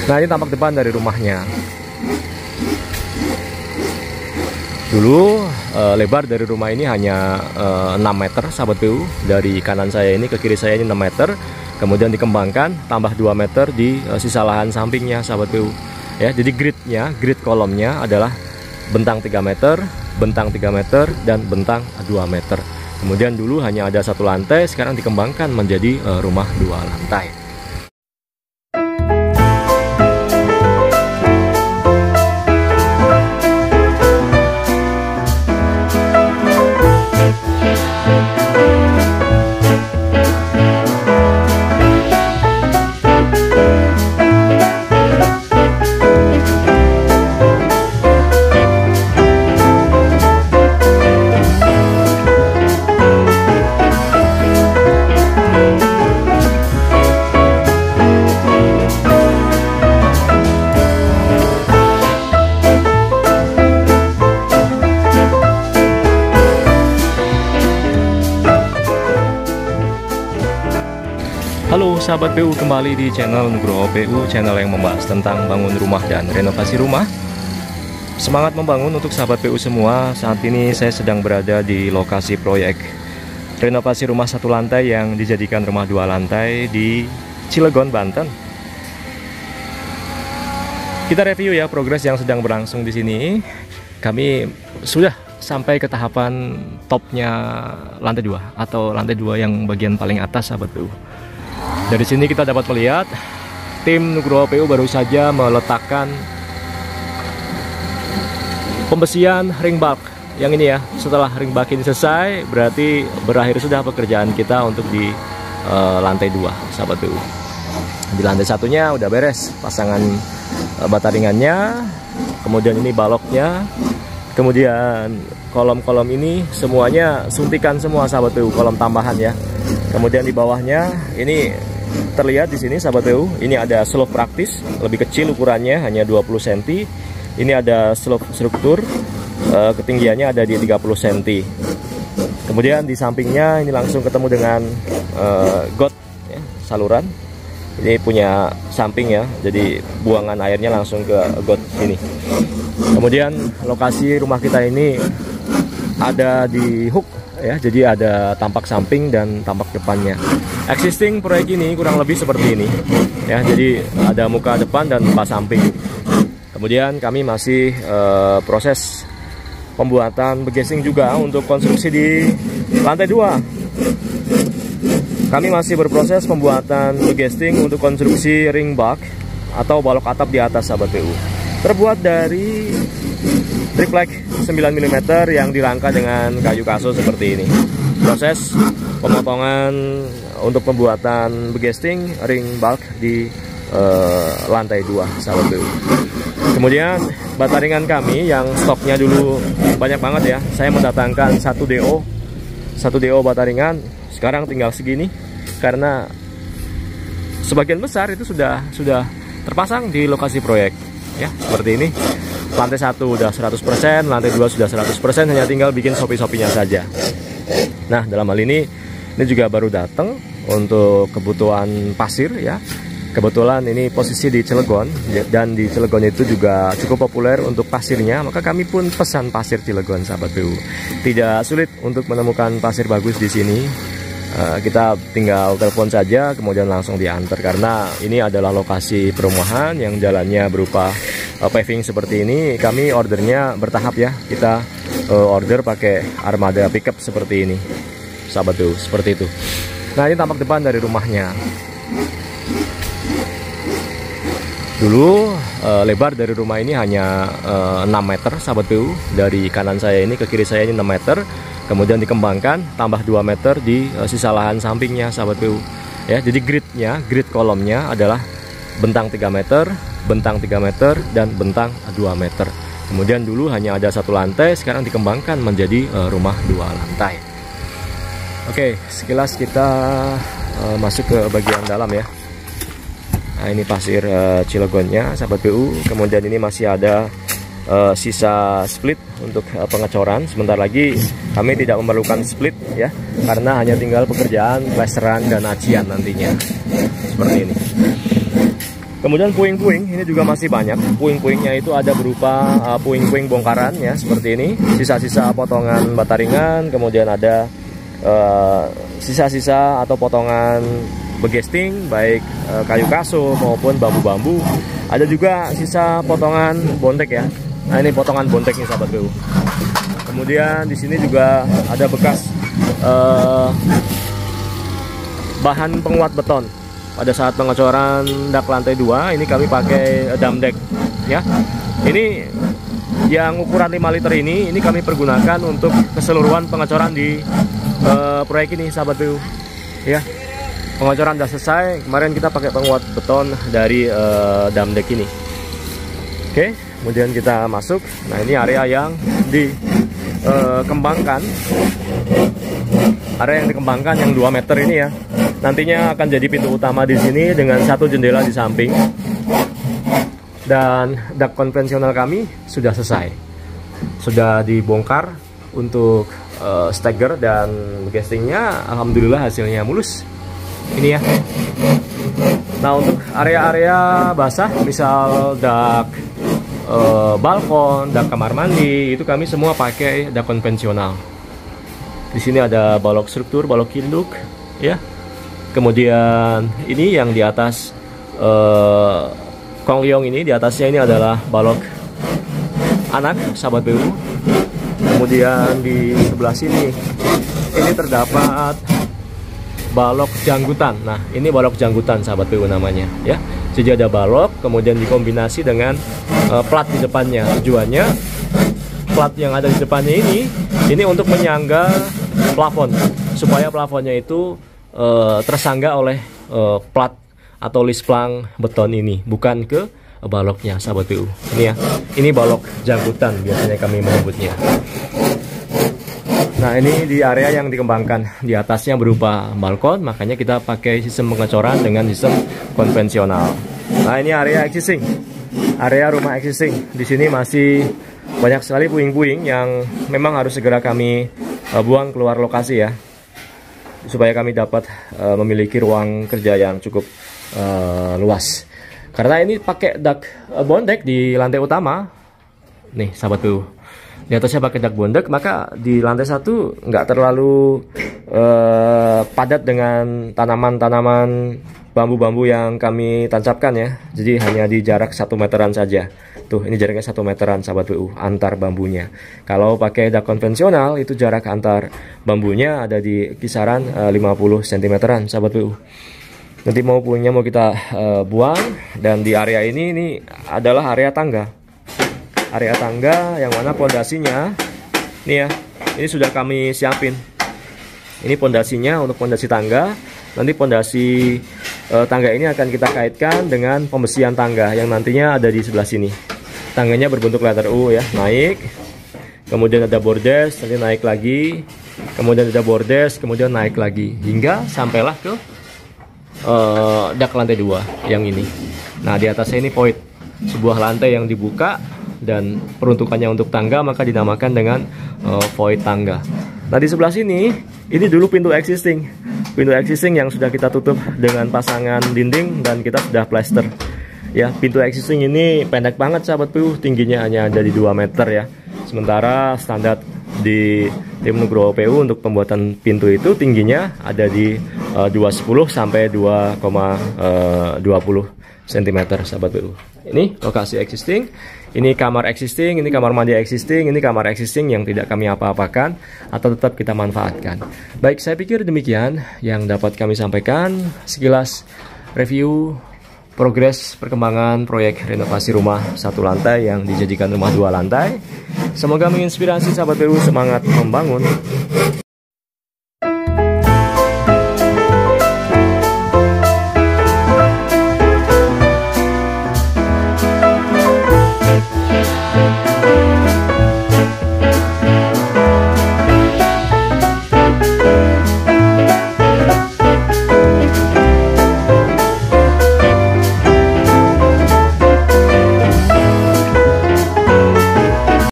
Nah, ini tampak depan dari rumahnya. Dulu lebar dari rumah ini hanya 6 meter sahabat PU. Dari kanan saya ini ke kiri saya ini 6 meter. Kemudian dikembangkan tambah 2 meter di sisa lahan sampingnya sahabat PU. Ya, jadi grid kolomnya adalah bentang 3 meter, bentang 3 meter, dan bentang 2 meter. Kemudian dulu hanya ada 1 lantai, sekarang dikembangkan menjadi rumah 2 lantai. Halo sahabat PU, kembali di channel Nugroho PU, channel yang membahas tentang bangun rumah dan renovasi rumah. Semangat membangun untuk sahabat PU semua. Saat ini saya sedang berada di lokasi proyek renovasi rumah 1 lantai yang dijadikan rumah 2 lantai di Cilegon, Banten. Kita review ya progres yang sedang berlangsung di sini. Kami sudah sampai ke tahapan topnya lantai 2 atau lantai 2 yang bagian paling atas sahabat PU. Dari sini kita dapat melihat tim Nugroho PU baru saja meletakkan pembesian ring bulk yang ini ya. Setelah ring bulk ini selesai, berarti berakhir sudah pekerjaan kita untuk di lantai 2 sahabat PU. Di lantai satunya udah beres pasangan bata ringannya, kemudian ini baloknya, kemudian kolom-kolom ini semuanya suntikan semua sahabat PU, kolom tambahan ya. Kemudian di bawahnya ini terlihat di sini sahabat PU, ini ada slope praktis, lebih kecil ukurannya hanya 20 cm. Ini ada slope struktur, ketinggiannya ada di 30 cm. Kemudian di sampingnya ini langsung ketemu dengan got ya, saluran. Ini punya samping ya, jadi buangan airnya langsung ke got ini. Kemudian lokasi rumah kita ini ada di hook ya, jadi ada tampak samping dan tampak depannya. Existing proyek ini kurang lebih seperti ini ya, jadi ada muka depan dan muka samping. Kemudian kami masih proses pembuatan begesing juga untuk konstruksi di lantai 2. Kami masih berproses pembuatan begesing untuk konstruksi ring bulk atau balok atap di atas sahabat PU. Terbuat dari triplek 9 mm yang dirangka dengan kayu kaso seperti ini. Proses pemotongan untuk pembuatan begesing ring bulk di lantai 2 sahabat PU. Kemudian bata ringan kami yang stoknya dulu banyak banget ya, saya mendatangkan 1 DO bata ringan, sekarang tinggal segini karena sebagian besar itu sudah terpasang di lokasi proyek ya, seperti ini. Lantai 1 udah 100%, lantai 2 sudah 100%, hanya tinggal bikin sopi-sopinya saja. Nah, dalam hal ini juga baru datang untuk kebutuhan pasir ya. Kebetulan ini posisi di Cilegon, dan di Cilegon itu juga cukup populer untuk pasirnya, maka kami pun pesan pasir Cilegon sahabat PU. Tidak sulit untuk menemukan pasir bagus di sini. Kita tinggal telepon saja kemudian langsung diantar, karena ini adalah lokasi perumahan yang jalannya berupa paving seperti ini. Kami ordernya bertahap ya, kita order pakai armada pickup seperti ini sahabat PU, seperti itu. Nah, ini tampak depan dari rumahnya. Dulu lebar dari rumah ini hanya 6 meter sahabat PU. Dari kanan saya ini ke kiri saya ini 6 meter. Kemudian dikembangkan tambah 2 meter di sisa lahan sampingnya sahabat PU. Ya, jadi grid kolomnya adalah bentang 3 meter, bentang 3 meter, dan bentang 2 meter. Kemudian dulu hanya ada 1 lantai, sekarang dikembangkan menjadi rumah 2 lantai. Oke, sekilas kita masuk ke bagian dalam ya. Nah, ini pasir Cilegonnya sahabat PU. Kemudian ini masih ada sisa split untuk pengecoran. Sebentar lagi kami tidak memerlukan split ya, karena hanya tinggal pekerjaan plesteran dan acian nantinya seperti ini. Kemudian puing-puing ini juga masih banyak. Puing-puingnya itu ada berupa puing-puing bongkaran ya, seperti ini. Sisa-sisa potongan bata ringan, kemudian ada sisa-sisa atau potongan begesting, baik kayu kaso maupun bambu-bambu. Ada juga sisa potongan bontek ya. Nah, ini potongan bonteknya sahabat BU. Kemudian di sini juga ada bekas bahan penguat beton. Pada saat pengecoran dak lantai 2 ini kami pakai dam deck ya. Ini yang ukuran 5 liter ini kami pergunakan untuk keseluruhan pengecoran di proyek ini sahabat BU ya. Pengecoran sudah selesai. Kemarin kita pakai penguat beton dari dam deck ini. Oke, kemudian kita masuk. Nah, ini area yang dikembangkan. Area yang dikembangkan yang 2 meter ini ya. Nantinya akan jadi pintu utama di sini dengan 1 jendela di samping. Dan dak konvensional kami sudah selesai. Sudah dibongkar untuk stagger dan castingnya, alhamdulillah hasilnya mulus. Ini ya. Nah, untuk area-area basah, misal dak balkon, dak kamar mandi, itu kami semua pakai dak konvensional. Di sini ada balok struktur, balok induk, ya. Kemudian ini yang di atas kongyong ini, di atasnya ini adalah balok anak, sahabat BU. Kemudian di sebelah sini ini terdapat balok janggutan. Nah, ini balok janggutan sahabat BU namanya ya. Jadi ada balok kemudian dikombinasi dengan plat di depannya. Tujuannya plat yang ada di depannya ini untuk menyangga plafon, supaya plafonnya itu tersangga oleh plat atau lisplang beton ini, bukan ke baloknya sahabat BU. Ini ya. Ini balok janggutan biasanya kami menyebutnya. Nah, ini di area yang dikembangkan, di atasnya berupa balkon, makanya kita pakai sistem pengecoran dengan sistem konvensional. Nah, ini area existing, area rumah existing. Di sini masih banyak sekali puing-puing yang memang harus segera kami buang keluar lokasi ya, supaya kami dapat memiliki ruang kerja yang cukup luas. Karena ini pakai dak bondek di lantai utama, nih sahabat BU. Di atasnya pakai dak bondek, maka di lantai 1 nggak terlalu padat dengan tanaman-tanaman bambu-bambu yang kami tancapkan ya. Jadi hanya di jarak 1 meteran saja. Tuh, ini jaraknya 1 meteran sahabat BU antar bambunya. Kalau pakai dak konvensional itu jarak antar bambunya ada di kisaran 50 cm sahabat BU. Nanti mau kita buang, dan di area ini adalah area tangga. Area tangga yang mana pondasinya nih ya, ini sudah kami siapin. Ini pondasinya untuk pondasi tangga. Nanti pondasi tangga ini akan kita kaitkan dengan pembesian tangga yang nantinya ada di sebelah sini. Tangganya berbentuk letter U ya, naik. Kemudian ada bordes, nanti naik lagi. Kemudian ada bordes, kemudian naik lagi hingga sampailah ke dak lantai 2 yang ini. Nah, di atasnya ini void, sebuah lantai yang dibuka dan peruntukannya untuk tangga, maka dinamakan dengan void tangga. Nah, di sebelah sini ini dulu pintu existing yang sudah kita tutup dengan pasangan dinding dan kita sudah plaster ya. Pintu existing ini pendek banget sahabat BU, tingginya hanya ada di 2 meter ya. Sementara standar di tim Nugroho PU untuk pembuatan pintu itu tingginya ada di 210 sampai 2,20 cm sahabat BU. Ini lokasi existing, ini kamar existing, ini kamar mandi existing, ini kamar existing yang tidak kami apa-apakan atau tetap kita manfaatkan. Baik, saya pikir demikian yang dapat kami sampaikan, sekilas review progres perkembangan proyek renovasi rumah 1 lantai yang dijadikan rumah 2 lantai. Semoga menginspirasi sahabat BU semangat membangun.